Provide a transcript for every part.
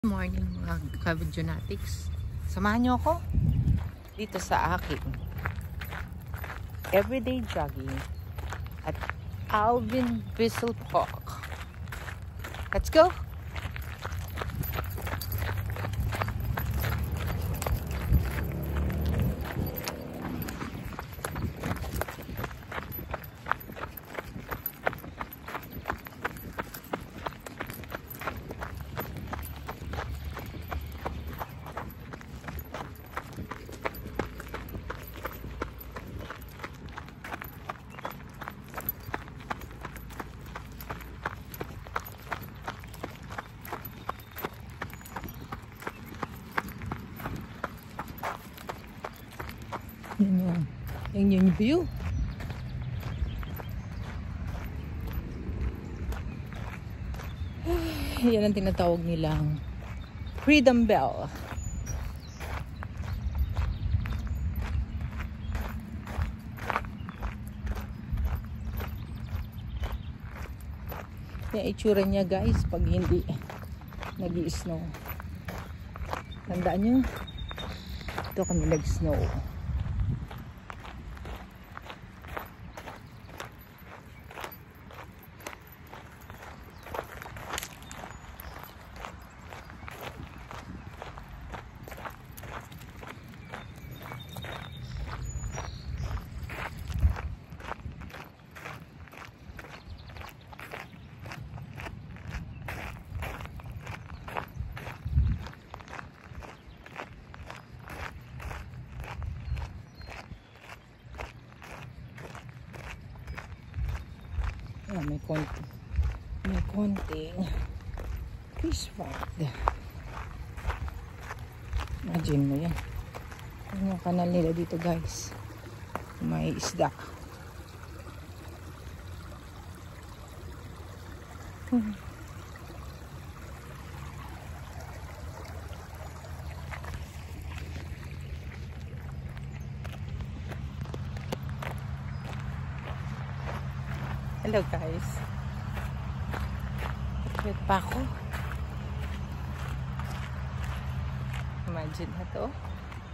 Good morning mga ka-Videonatics. Samahan niyo ako dito sa aking everyday jogging at Alvin Bissell Park. Let's go! Yan yung view. Yan ang tinatawag nilang Freedom Bell. Yung itsura niya guys pag hindi nag-i-snow. Tandaan nyo, ito kami nag-snow. May konting fish pond. Imagine mo yan. Yan yung kanal nila dito guys. May isda. Hello guys. Wait pa ako. Imagine na to.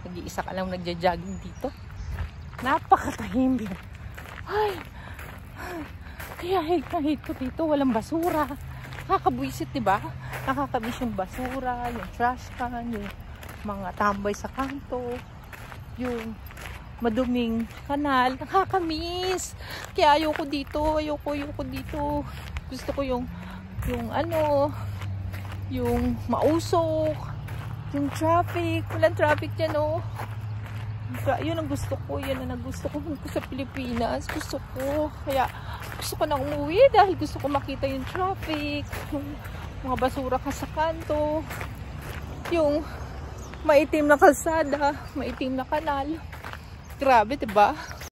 Nag-iisa ka lang nagja-jogging dito. Napakatahimik. Ay! Kaya hate ko dito. Walang basura. Nakakabuisit, diba? Nakakabis yung basura, yung trash can, yung mga tambay sa kanto, yung maduming kanal. Nakakamiss. Kaya ayoko dito. Ayoko dito. Gusto ko yung mausok, yung traffic. Walang traffic dyan, oh. Yun ang gusto ko. Yan ang gusto ko sa Pilipinas. Gusto ko. Kaya gusto ko na umuwi dahil gusto ko makita yung traffic, yung mga basura ka sa kanto, yung maitim na kalsada, maitim na kanal. Grabe, diba?